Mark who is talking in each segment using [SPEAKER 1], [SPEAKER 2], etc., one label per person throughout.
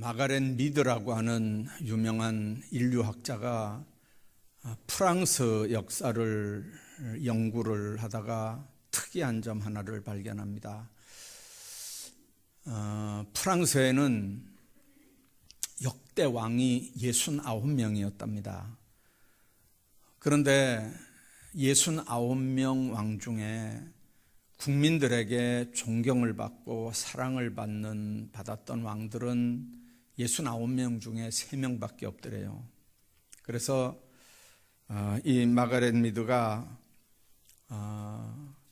[SPEAKER 1] 마가렛 미드라고 하는 유명한 인류학자가 프랑스 역사를 연구를 하다가 특이한 점 하나를 발견합니다. 프랑스에는 역대 왕이 69명이었답니다. 그런데 69명 왕 중에 국민들에게 존경을 받고 사랑을 받았던 왕들은 69명 중에 3명밖에 없더래요. 그래서 이 마가렛 미드가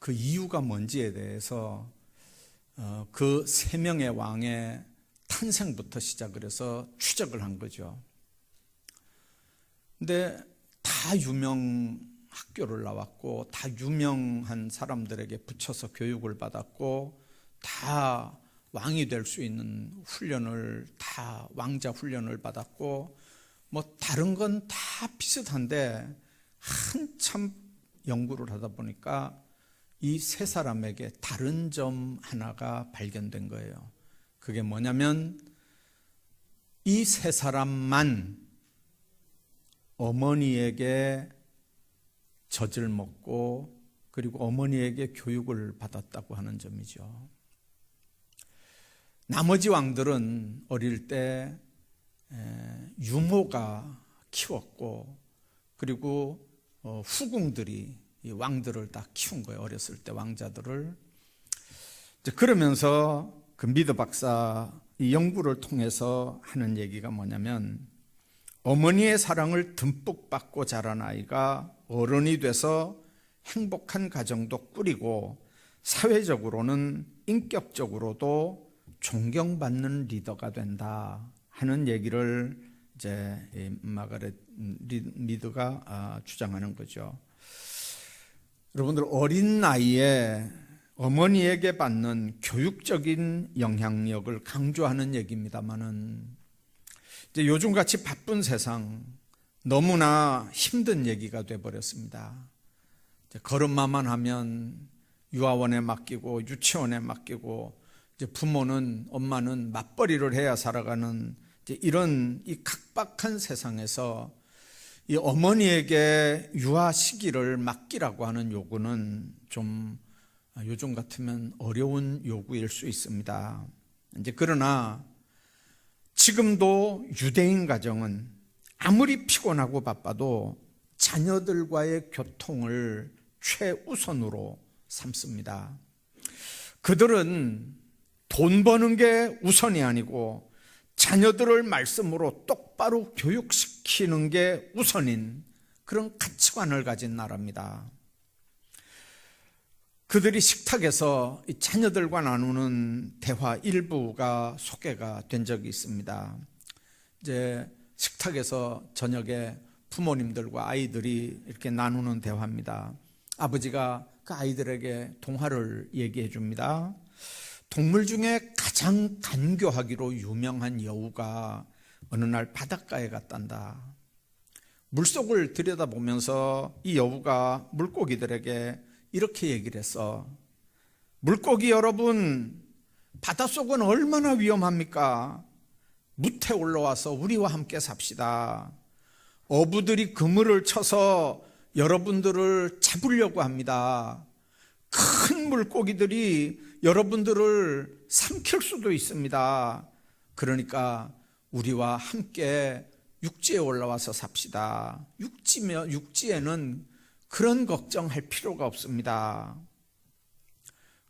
[SPEAKER 1] 그 이유가 뭔지에 대해서 그 3명의 왕의 탄생부터 시작을 해서 추적을 한 거죠. 근데 다 학교를 나왔고 다 유명한 사람들에게 붙여서 교육을 받았고 다 왕이 될 수 있는 훈련을 다 왕자 훈련을 받았고 뭐 다른 건 다 비슷한데 한참 연구를 하다 보니까 이 3사람에게 다른 점 하나가 발견된 거예요. 그게 뭐냐면 이 3사람만 어머니에게 젖을 먹고 그리고 어머니에게 교육을 받았다고 하는 점이죠. 나머지 왕들은 어릴 때 유모가 키웠고 그리고 후궁들이 이 왕들을 다 키운 거예요. 어렸을 때 왕자들을. 그러면서 그 미드 박사 이 연구를 통해서 하는 얘기가 뭐냐면 어머니의 사랑을 듬뿍 받고 자란 아이가 어른이 돼서 행복한 가정도 꾸리고 사회적으로는 인격적으로도 존경받는 리더가 된다 하는 얘기를 이제 마가렛 미드가 주장하는 거죠. 여러분들 어린 나이에 어머니에게 받는 교육적인 영향력을 강조하는 얘기입니다만은 이제 요즘같이 바쁜 세상 너무나 힘든 얘기가 돼버렸습니다. 걸음마만 하면 유아원에 맡기고 유치원에 맡기고 이제 부모는 엄마는 맞벌이를 해야 살아가는 이제 이런 이 각박한 세상에서 이 어머니에게 유아 시기를 맡기라고 하는 요구는 좀 요즘 같으면 어려운 요구일 수 있습니다. 이제 그러나 지금도 유대인 가정은 아무리 피곤하고 바빠도 자녀들과의 교통을 최우선으로 삼습니다. 그들은 돈 버는 게 우선이 아니고 자녀들을 말씀으로 똑바로 교육시키는 게 우선인 그런 가치관을 가진 나라입니다. 그들이 식탁에서 이 자녀들과 나누는 대화 일부가 소개가 된 적이 있습니다. 이제 식탁에서 저녁에 부모님들과 아이들이 이렇게 나누는 대화입니다. 아버지가 그 아이들에게 동화를 얘기해 줍니다. 동물 중에 가장 간교하기로 유명한 여우가 어느 날 바닷가에 갔단다. 물속을 들여다보면서 이 여우가 물고기들에게 이렇게 얘기를 했어. 물고기 여러분, 바닷속은 얼마나 위험합니까? 무태 올라와서 우리와 함께 삽시다. 어부들이 그물을 쳐서 여러분들을 잡으려고 합니다. 큰 물고기들이 여러분들을 삼킬 수도 있습니다. 그러니까 우리와 함께 육지에 올라와서 삽시다. 육지에는 그런 걱정할 필요가 없습니다.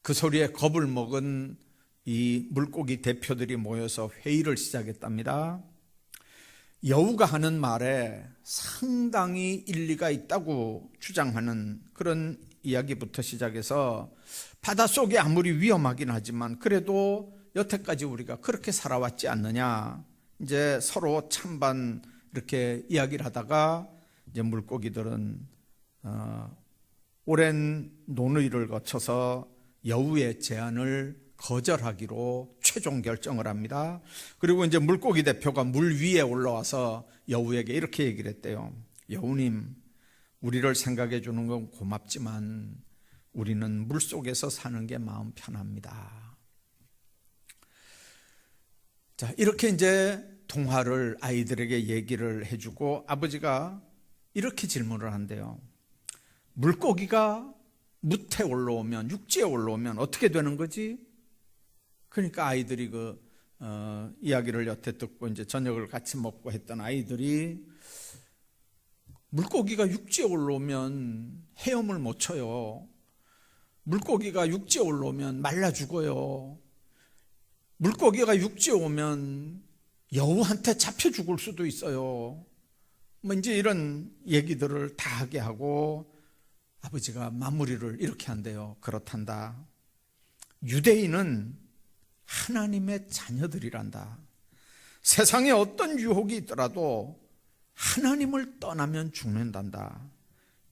[SPEAKER 1] 그 소리에 겁을 먹은 이 물고기 대표들이 모여서 회의를 시작했답니다. 여우가 하는 말에 상당히 일리가 있다고 주장하는 그런 이야기부터 시작해서 바닷속이 아무리 위험하긴 하지만 그래도 여태까지 우리가 그렇게 살아왔지 않느냐. 이제 서로 찬반 이렇게 이야기를 하다가 이제 물고기들은 오랜 논의를 거쳐서 여우의 제안을 거절하기로 최종 결정을 합니다. 그리고 이제 물고기 대표가 물 위에 올라와서 여우에게 이렇게 얘기를 했대요. 여우님, 우리를 생각해 주는 건 고맙지만 우리는 물속에서 사는 게 마음 편합니다. 자, 이렇게 이제 동화를 아이들에게 얘기를 해주고 아버지가 이렇게 질문을 한대요. 물고기가 뭇에 올라오면, 육지에 올라오면 어떻게 되는 거지? 그러니까 아이들이 이야기를 여태 듣고 이제 저녁을 같이 먹고 했던 아이들이, 물고기가 육지에 올라오면 헤엄을 못 쳐요. 물고기가 육지에 올라오면 말라 죽어요. 물고기가 육지에 오면 여우한테 잡혀 죽을 수도 있어요. 뭐 이제 이런 얘기들을 다 하게 하고 아버지가 마무리를 이렇게 한대요. 그렇단다. 유대인은 하나님의 자녀들이란다. 세상에 어떤 유혹이 있더라도 하나님을 떠나면 죽는단다.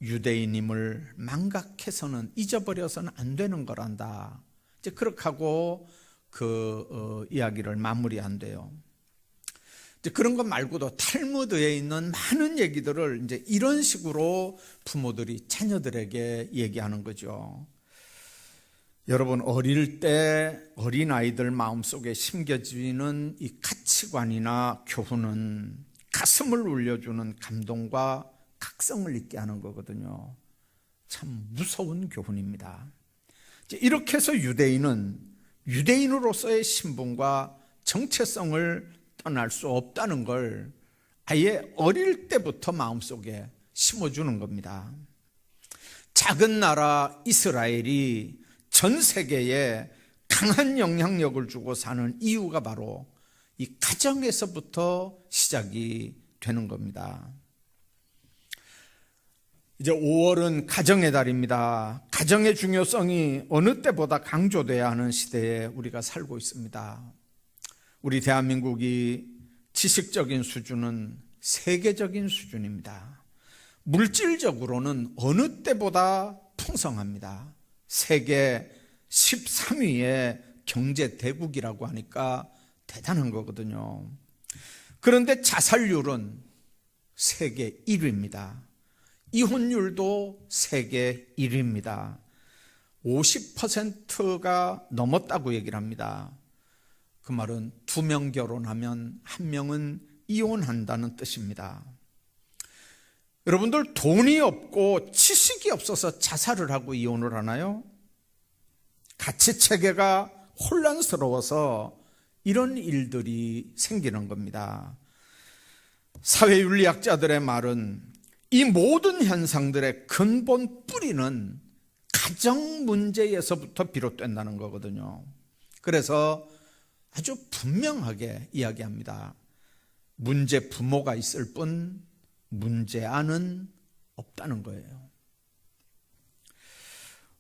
[SPEAKER 1] 유대인임을 망각해서는, 잊어버려서는 안 되는 거란다. 이제 그렇게 하고 이야기를 마무리한대요. 이제 그런 것 말고도 탈무드에 있는 많은 얘기들을 이제 이런 식으로 부모들이 자녀들에게 얘기하는 거죠. 여러분, 어릴 때 어린아이들 마음속에 심겨지는 이 가치관이나 교훈은 가슴을 울려주는 감동과 각성을 있게 하는 거거든요. 참 무서운 교훈입니다. 이렇게 해서 유대인은 유대인으로서의 신분과 정체성을 떠날 수 없다는 걸 아예 어릴 때부터 마음속에 심어주는 겁니다. 작은 나라 이스라엘이 전 세계에 강한 영향력을 주고 사는 이유가 바로 이 가정에서부터 시작이 되는 겁니다. 이제 5월은 가정의 달입니다. 가정의 중요성이 어느 때보다 강조돼야 하는 시대에 우리가 살고 있습니다. 우리 대한민국이 지식적인 수준은 세계적인 수준입니다. 물질적으로는 어느 때보다 풍성합니다. 세계 13위의 경제 대국이라고 하니까 대단한 거거든요. 그런데 자살률은 세계 1위입니다. 이혼율도 세계 1위입니다. 50%가 넘었다고 얘기를 합니다. 그 말은 2명 결혼하면 1명은 이혼한다는 뜻입니다. 여러분들, 돈이 없고 지식이 없어서 자살을 하고 이혼을 하나요? 가치체계가 혼란스러워서 이런 일들이 생기는 겁니다. 사회윤리학자들의 말은 이 모든 현상들의 근본 뿌리는 가정 문제에서부터 비롯된다는 거거든요. 그래서 아주 분명하게 이야기합니다. 문제 부모가 있을 뿐 문제아는 없다는 거예요.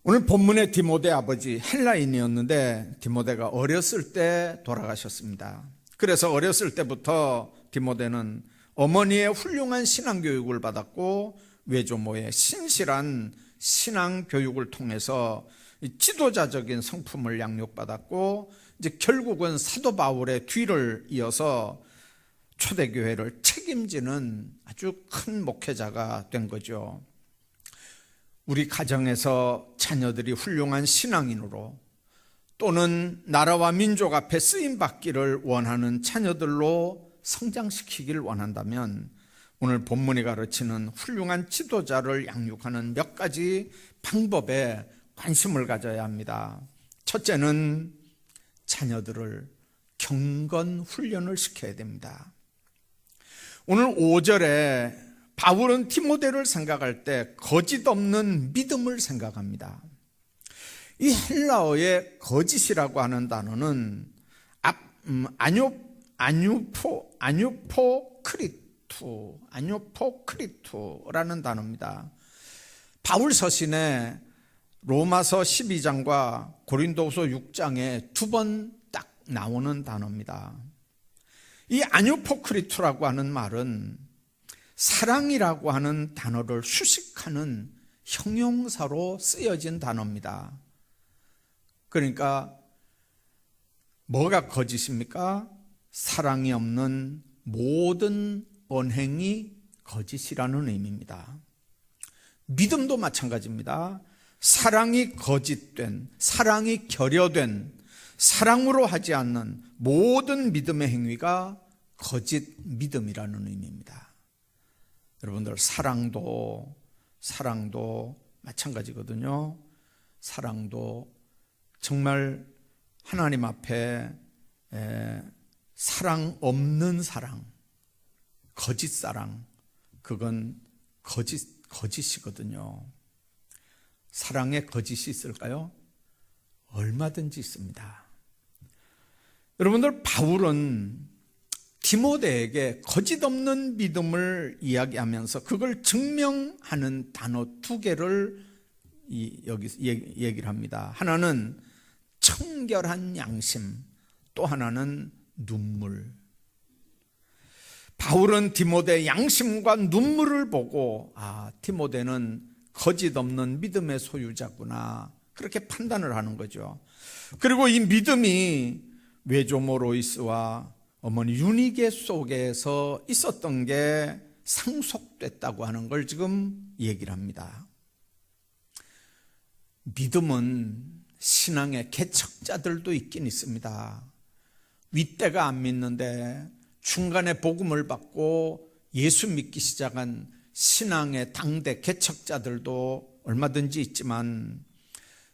[SPEAKER 1] 오늘 본문의 디모데 아버지 헬라인이었는데 디모데가 어렸을 때 돌아가셨습니다. 그래서 어렸을 때부터 디모데는 어머니의 훌륭한 신앙교육을 받았고 외조모의 신실한 신앙교육을 통해서 지도자적인 성품을 양육받았고 이제 결국은 사도 바울의 뒤를 이어서 초대교회를 책임지는 아주 큰 목회자가 된 거죠. 우리 가정에서 자녀들이 훌륭한 신앙인으로 또는 나라와 민족 앞에 쓰임받기를 원하는 자녀들로 성장시키기를 원한다면 오늘 본문이 가르치는 훌륭한 지도자를 양육하는 몇 가지 방법에 관심을 가져야 합니다. 첫째는 자녀들을 경건 훈련을 시켜야 됩니다. 오늘 5절에 바울은 디모데를 생각할 때 거짓 없는 믿음을 생각합니다. 이 헬라어의 거짓이라고 하는 단어는 아뉴포크리투라는 단어입니다. 바울 서신에 로마서 12장과 고린도후서 6장에 2번 딱 나오는 단어입니다. 이 아뉴포크리투라고 하는 말은 사랑이라고 하는 단어를 수식하는 형용사로 쓰여진 단어입니다. 그러니까 뭐가 거짓입니까? 사랑이 없는 모든 언행이 거짓이라는 의미입니다. 믿음도 마찬가지입니다. 사랑이 거짓된, 사랑이 결여된, 사랑으로 하지 않는 모든 믿음의 행위가 거짓 믿음이라는 의미입니다. 여러분들, 사랑도 마찬가지거든요. 사랑도 정말 하나님 앞에 사랑 없는 사랑, 거짓 사랑, 그건 거짓이거든요. 사랑에 거짓이 있을까요? 얼마든지 있습니다. 여러분들, 바울은 디모데에게 거짓 없는 믿음을 이야기하면서 그걸 증명하는 단어 두 개를 여기 얘기를 합니다. 하나는 청결한 양심, 또 하나는 눈물. 바울은 디모데의 양심과 눈물을 보고 디모데는 거짓 없는 믿음의 소유자구나, 그렇게 판단을 하는 거죠. 그리고 이 믿음이 외조모 로이스와 어머니 유니게 속에서 있었던 게 상속됐다고 하는 걸 지금 얘기를 합니다. 믿음은 신앙의 개척자들도 있긴 있습니다. 윗대가 안 믿는데 중간에 복음을 받고 예수 믿기 시작한 신앙의 당대 개척자들도 얼마든지 있지만,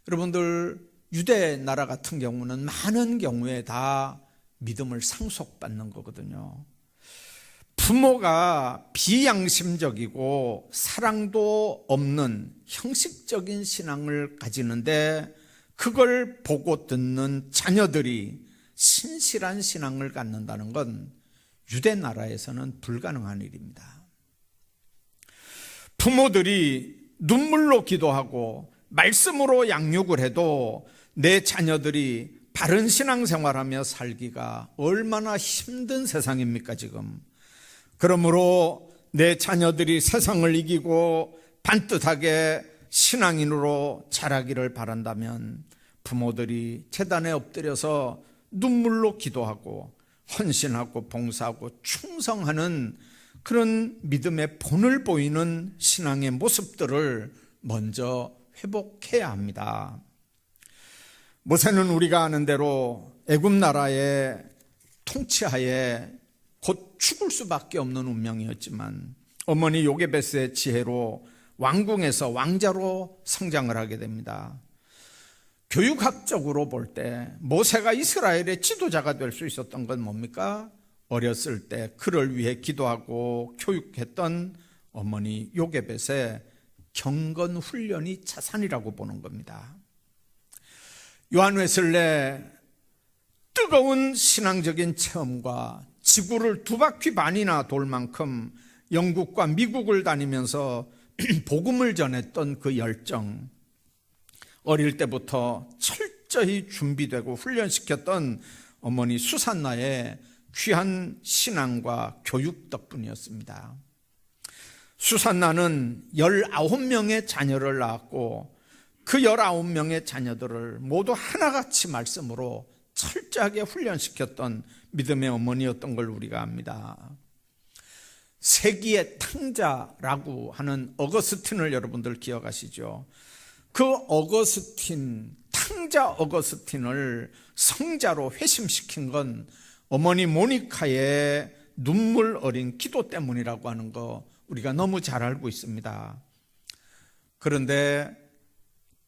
[SPEAKER 1] 여러분들, 유대 나라 같은 경우는 많은 경우에 다 믿음을 상속받는 거거든요. 부모가 비양심적이고 사랑도 없는 형식적인 신앙을 가지는데 그걸 보고 듣는 자녀들이 신실한 신앙을 갖는다는 건 유대 나라에서는 불가능한 일입니다. 부모들이 눈물로 기도하고 말씀으로 양육을 해도 내 자녀들이 바른 신앙생활하며 살기가 얼마나 힘든 세상입니까 지금. 그러므로 내 자녀들이 세상을 이기고 반듯하게 신앙인으로 자라기를 바란다면 부모들이 제단에 엎드려서 눈물로 기도하고 헌신하고 봉사하고 충성하는 그런 믿음의 본을 보이는 신앙의 모습들을 먼저 회복해야 합니다. 모세는 우리가 아는 대로 애굽 나라의 통치하에 곧 죽을 수밖에 없는 운명이었지만 어머니 요게베스의 지혜로 왕궁에서 왕자로 성장을 하게 됩니다. 교육학적으로 볼 때 모세가 이스라엘의 지도자가 될 수 있었던 건 뭡니까? 어렸을 때 그를 위해 기도하고 교육했던 어머니 요게벳의 경건 훈련이 자산이라고 보는 겁니다. 요한 웨슬레 뜨거운 신앙적인 체험과 지구를 두 바퀴 반이나 돌 만큼 영국과 미국을 다니면서 복음을 전했던 그 열정, 어릴 때부터 철저히 준비되고 훈련시켰던 어머니 수산나의 귀한 신앙과 교육 덕분이었습니다. 수산나는 19명의 자녀를 낳았고 그 19명의 자녀들을 모두 하나같이 말씀으로 철저하게 훈련시켰던 믿음의 어머니였던 걸 우리가 압니다. 세기의 탕자라고 하는 어거스틴을 여러분들 기억하시죠? 그 탕자 어거스틴을 성자로 회심시킨 건 어머니 모니카의 눈물 어린 기도 때문이라고 하는 거 우리가 너무 잘 알고 있습니다. 그런데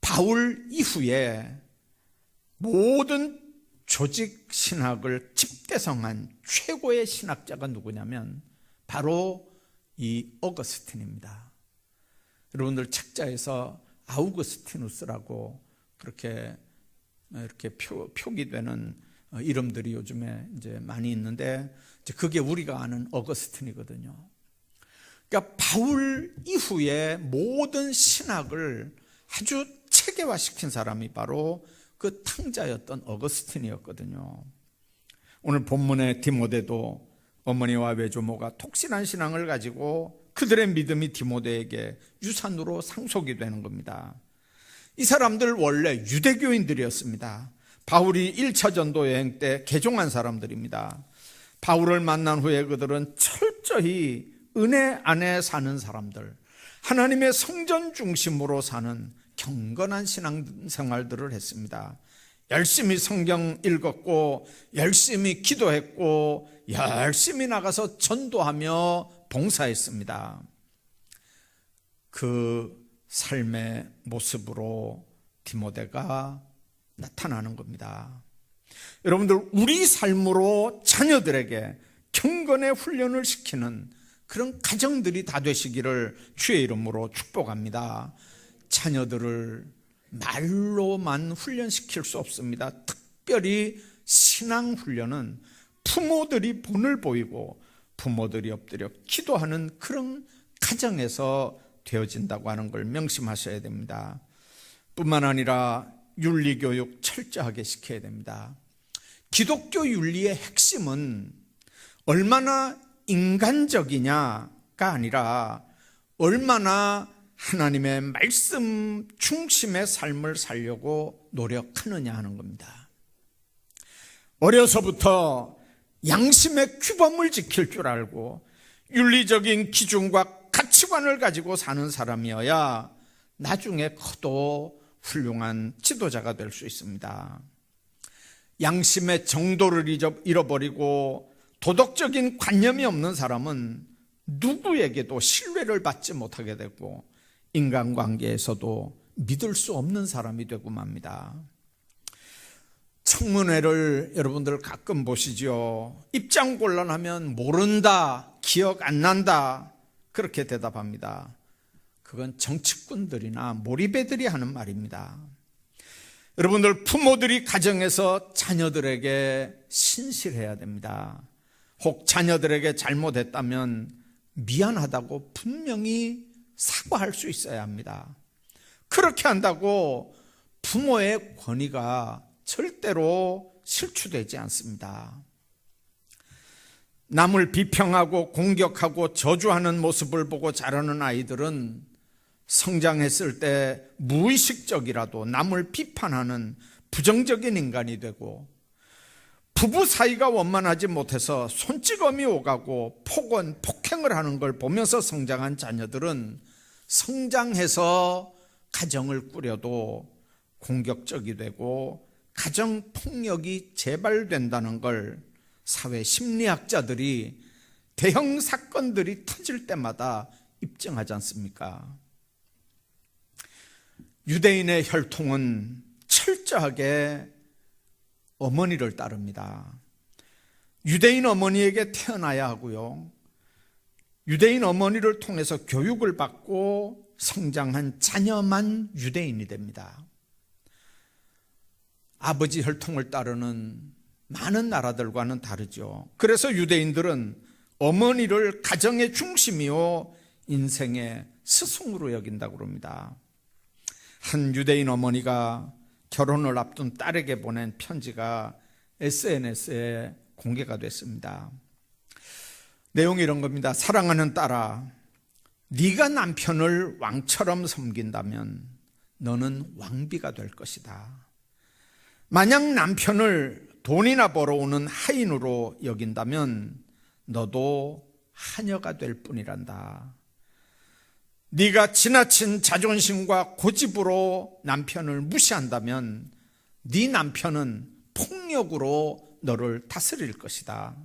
[SPEAKER 1] 바울 이후에 모든 조직 신학을 집대성한 최고의 신학자가 누구냐면 바로 이 어거스틴입니다. 여러분들 책자에서 아우구스티누스라고 그렇게 이렇게 표기되는 이름들이 요즘에 이제 많이 있는데 그게 우리가 아는 어거스틴이거든요. 그러니까 바울 이후에 모든 신학을 아주 체계화시킨 사람이 바로 그 탕자였던 어거스틴이었거든요. 오늘 본문의 디모데도 어머니와 외조모가 독실한 신앙을 가지고 그들의 믿음이 디모데에게 유산으로 상속이 되는 겁니다. 이 사람들 원래 유대교인들이었습니다. 바울이 1차 전도 여행 때 개종한 사람들입니다. 바울을 만난 후에 그들은 철저히 은혜 안에 사는 사람들, 하나님의 성전 중심으로 사는 경건한 신앙생활들을 했습니다. 열심히 성경 읽었고 열심히 기도했고 열심히 나가서 전도하며 봉사했습니다. 그 삶의 모습으로 디모데가 나타나는 겁니다. 여러분들, 우리 삶으로 자녀들에게 경건의 훈련을 시키는 그런 가정들이 다 되시기를 주의 이름으로 축복합니다. 자녀들을 말로만 훈련시킬 수 없습니다. 특별히 신앙 훈련은 부모들이 본을 보이고 부모들이 엎드려 기도하는 그런 가정에서 되어진다고 하는 걸 명심하셔야 됩니다. 뿐만 아니라 윤리교육 철저하게 시켜야 됩니다. 기독교 윤리의 핵심은 얼마나 인간적이냐가 아니라 얼마나 하나님의 말씀 중심의 삶을 살려고 노력하느냐 하는 겁니다. 어려서부터 양심의 규범을 지킬 줄 알고 윤리적인 기준과 가치관을 가지고 사는 사람이어야 나중에 커도 훌륭한 지도자가 될 수 있습니다. 양심의 정도를 잃어버리고 도덕적인 관념이 없는 사람은 누구에게도 신뢰를 받지 못하게 되고 인간관계에서도 믿을 수 없는 사람이 되고 맙니다. 청문회를 여러분들 가끔 보시죠. 입장 곤란하면 모른다, 기억 안 난다, 그렇게 대답합니다. 그건 정치꾼들이나 몰입애들이 하는 말입니다. 여러분들, 부모들이 가정에서 자녀들에게 신실해야 됩니다. 혹 자녀들에게 잘못했다면 미안하다고 분명히 사과할 수 있어야 합니다. 그렇게 한다고 부모의 권위가 절대로 실추되지 않습니다. 남을 비평하고 공격하고 저주하는 모습을 보고 자라는 아이들은 성장했을 때 무의식적이라도 남을 비판하는 부정적인 인간이 되고, 부부 사이가 원만하지 못해서 손찌검이 오가고 폭언, 폭행을 하는 걸 보면서 성장한 자녀들은 성장해서 가정을 꾸려도 공격적이 되고 가정폭력이 재발된다는 걸 사회 심리학자들이 대형 사건들이 터질 때마다 입증하지 않습니까? 유대인의 혈통은 철저하게 어머니를 따릅니다. 유대인 어머니에게 태어나야 하고요, 유대인 어머니를 통해서 교육을 받고 성장한 자녀만 유대인이 됩니다. 아버지 혈통을 따르는 많은 나라들과는 다르죠. 그래서 유대인들은 어머니를 가정의 중심이요 인생의 스승으로 여긴다고 합니다. 한 유대인 어머니가 결혼을 앞둔 딸에게 보낸 편지가 SNS에 공개가 됐습니다. 내용이 이런 겁니다. 사랑하는 딸아, 네가 남편을 왕처럼 섬긴다면 너는 왕비가 될 것이다. 만약 남편을 돈이나 벌어오는 하인으로 여긴다면 너도 하녀가 될 뿐이란다. 네가 지나친 자존심과 고집으로 남편을 무시한다면 네 남편은 폭력으로 너를 다스릴 것이다.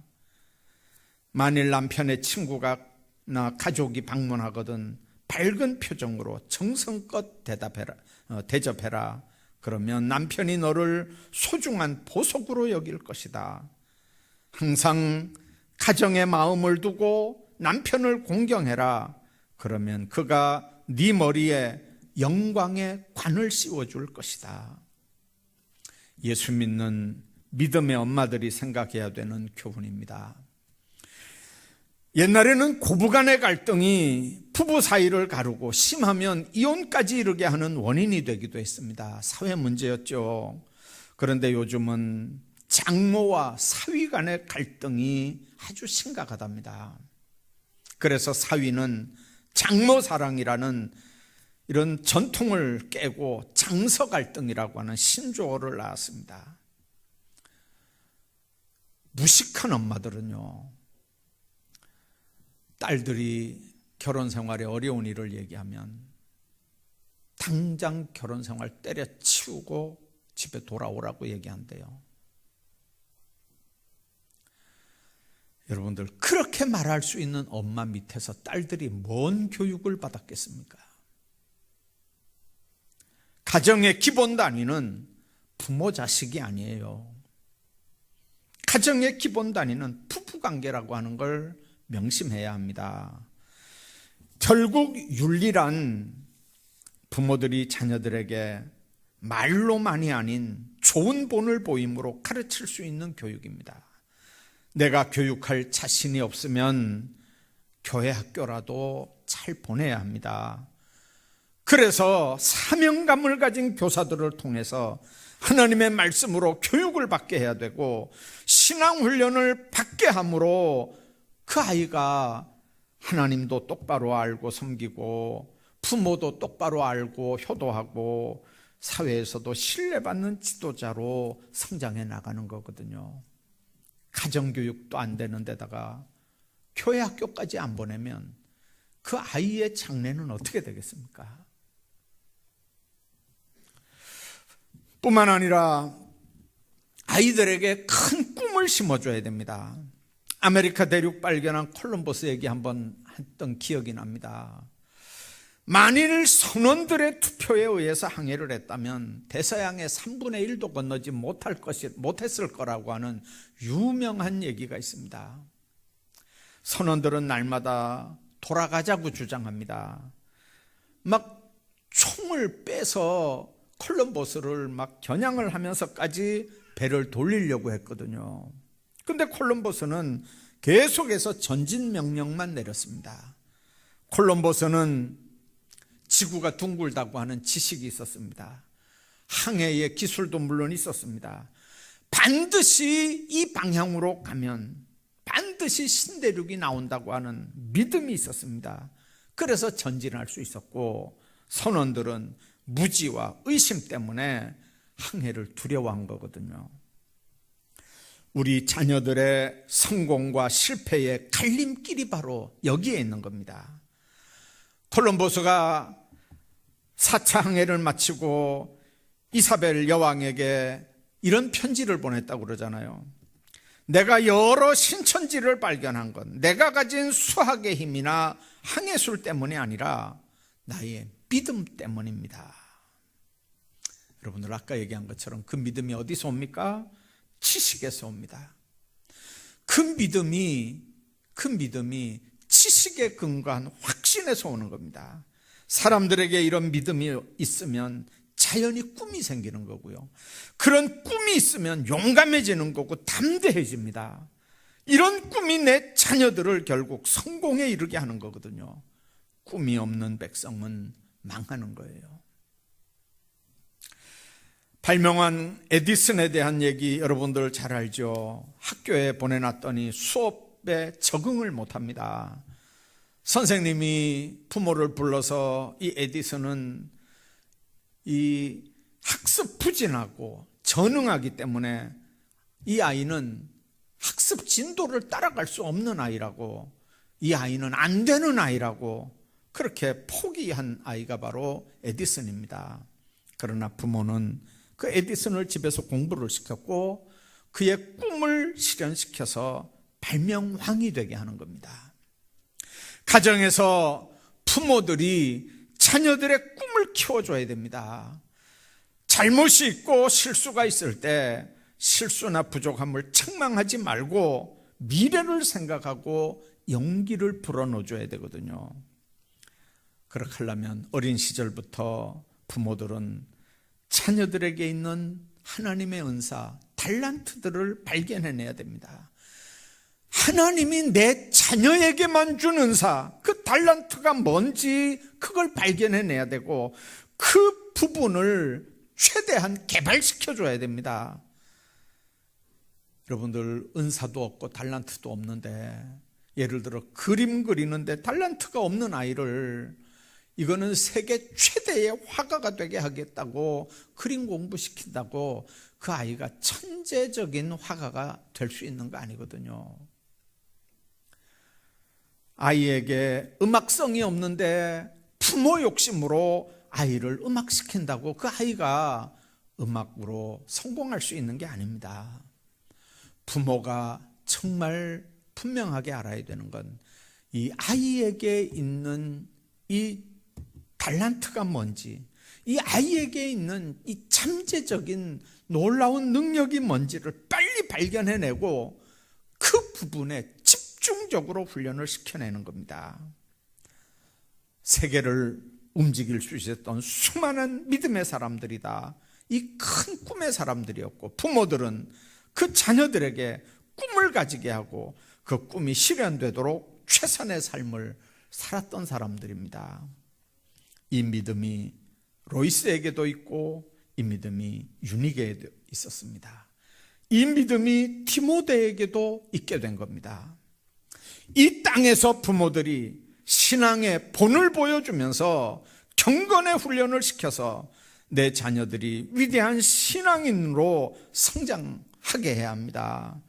[SPEAKER 1] 만일 남편의 친구나 가족이 방문하거든 밝은 표정으로 정성껏 대접해라. 그러면 남편이 너를 소중한 보석으로 여길 것이다. 항상 가정의 마음을 두고 남편을 공경해라. 그러면 그가 네 머리에 영광의 관을 씌워줄 것이다. 예수 믿는 믿음의 엄마들이 생각해야 되는 교훈입니다. 옛날에는 고부간의 갈등이 부부 사이를 가르고 심하면 이혼까지 이르게 하는 원인이 되기도 했습니다. 사회 문제였죠. 그런데 요즘은 장모와 사위 간의 갈등이 아주 심각하답니다. 그래서 사위는 장모 사랑이라는 이런 전통을 깨고 장서 갈등이라고 하는 신조어를 낳았습니다. 무식한 엄마들은요, 딸들이 결혼 생활에 어려운 일을 얘기하면 당장 결혼 생활 때려치우고 집에 돌아오라고 얘기한대요. 여러분들, 그렇게 말할 수 있는 엄마 밑에서 딸들이 뭔 교육을 받았겠습니까? 가정의 기본 단위는 부모 자식이 아니에요. 가정의 기본 단위는 부부관계라고 하는 걸 명심해야 합니다. 결국 윤리란 부모들이 자녀들에게 말로만이 아닌 좋은 본을 보임으로 가르칠 수 있는 교육입니다. 내가 교육할 자신이 없으면 교회 학교라도 잘 보내야 합니다. 그래서 사명감을 가진 교사들을 통해서 하나님의 말씀으로 교육을 받게 해야 되고, 신앙훈련을 받게 함으로 그 아이가 하나님도 똑바로 알고 섬기고, 부모도 똑바로 알고 효도하고, 사회에서도 신뢰받는 지도자로 성장해 나가는 거거든요. 가정교육도 안 되는 데다가 교회 학교까지 안 보내면 그 아이의 장래는 어떻게 되겠습니까? 뿐만 아니라 아이들에게 큰 꿈을 심어줘야 됩니다. 아메리카 대륙 발견한 콜럼버스 얘기 한번 했던 기억이 납니다. 만일 선원들의 투표에 의해서 항해를 했다면 대서양의 3분의 1도 건너지 못했을 거라고 하는 유명한 얘기가 있습니다. 선원들은 날마다 돌아가자고 주장합니다. 막 총을 빼서 콜럼버스를 막 겨냥을 하면서까지 배를 돌리려고 했거든요. 근데 콜럼버스는 계속해서 전진 명령만 내렸습니다. 콜럼버스는 지구가 둥글다고 하는 지식이 있었습니다. 항해의 기술도 물론 있었습니다. 반드시 이 방향으로 가면 반드시 신대륙이 나온다고 하는 믿음이 있었습니다. 그래서 전진할 수 있었고, 선원들은 무지와 의심 때문에 항해를 두려워한 거거든요. 우리 자녀들의 성공과 실패의 갈림길이 바로 여기에 있는 겁니다. 콜럼버스가 4차 항해를 마치고 이사벨 여왕에게 이런 편지를 보냈다고 그러잖아요. 내가 여러 신천지를 발견한 건 내가 가진 수학의 힘이나 항해술 때문이 아니라 나의 믿음 때문입니다. 여러분들 아까 얘기한 것처럼 그 믿음이 어디서 옵니까? 지식에서 옵니다. 그 믿음이 지식에 근거한 확신에서 오는 겁니다. 사람들에게 이런 믿음이 있으면 자연히 꿈이 생기는 거고요. 그런 꿈이 있으면 용감해지는 거고 담대해집니다. 이런 꿈이 내 자녀들을 결국 성공에 이르게 하는 거거든요. 꿈이 없는 백성은 망하는 거예요. 발명한 에디슨에 대한 얘기 여러분들 잘 알죠? 학교에 보내놨더니 수업에 적응을 못합니다. 선생님이 부모를 불러서 이 에디슨은 이 학습 부진하고 전응하기 때문에 이 아이는 학습 진도를 따라갈 수 없는 아이라고, 이 아이는 안 되는 아이라고 그렇게 포기한 아이가 바로 에디슨입니다. 그러나 부모는 그 에디슨을 집에서 공부를 시켰고 그의 꿈을 실현시켜서 발명왕이 되게 하는 겁니다. 가정에서 부모들이 자녀들의 꿈을 키워줘야 됩니다. 잘못이 있고 실수가 있을 때 실수나 부족함을 책망하지 말고 미래를 생각하고 용기를 불어넣어줘야 되거든요. 그렇게 하려면 어린 시절부터 부모들은 자녀들에게 있는 하나님의 은사, 달란트들을 발견해내야 됩니다. 하나님이 내 자녀에게만 준 은사, 그 달란트가 뭔지 그걸 발견해내야 되고 그 부분을 최대한 개발시켜줘야 됩니다. 여러분들 은사도 없고 달란트도 없는데, 예를 들어 그림 그리는데 달란트가 없는 아이를 이거는 세계 최대의 화가가 되게 하겠다고 그림 공부시킨다고 그 아이가 천재적인 화가가 될 수 있는 거 아니거든요. 아이에게 음악성이 없는데 부모 욕심으로 아이를 음악시킨다고 그 아이가 음악으로 성공할 수 있는 게 아닙니다. 부모가 정말 분명하게 알아야 되는 건 이 아이에게 있는 이 달란트가 뭔지, 이 아이에게 있는 이 잠재적인 놀라운 능력이 뭔지를 빨리 발견해내고 그 부분에 집중적으로 훈련을 시켜내는 겁니다. 세계를 움직일 수 있었던 수많은 믿음의 사람들이다. 이 큰 꿈의 사람들이었고, 부모들은 그 자녀들에게 꿈을 가지게 하고 그 꿈이 실현되도록 최선의 삶을 살았던 사람들입니다. 이 믿음이 로이스에게도 있고 이 믿음이 유니게에도 있었습니다. 이 믿음이 디모데에게도 있게 된 겁니다. 이 땅에서 부모들이 신앙의 본을 보여주면서 경건의 훈련을 시켜서 내 자녀들이 위대한 신앙인으로 성장하게 해야 합니다.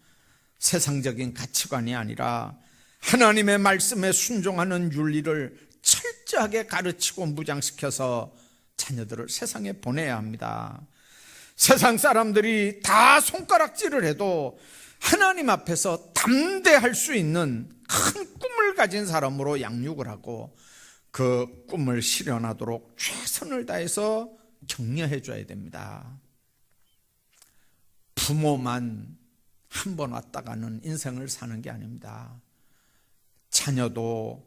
[SPEAKER 1] 세상적인 가치관이 아니라 하나님의 말씀에 순종하는 윤리를 철저하게 가르치고 무장시켜서 자녀들을 세상에 보내야 합니다. 세상 사람들이 다 손가락질을 해도 하나님 앞에서 담대할 수 있는 큰 꿈을 가진 사람으로 양육을 하고 그 꿈을 실현하도록 최선을 다해서 격려해 줘야 됩니다. 부모만 한 번 왔다 가는 인생을 사는 게 아닙니다. 자녀도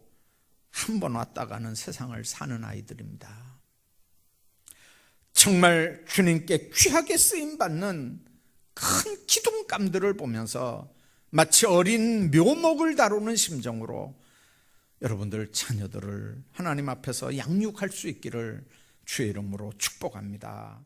[SPEAKER 1] 한 번 왔다 가는 세상을 사는 아이들입니다. 정말 주님께 귀하게 쓰임받는 큰 기둥감들을 보면서 마치 어린 묘목을 다루는 심정으로 여러분들 자녀들을 하나님 앞에서 양육할 수 있기를 주의 이름으로 축복합니다.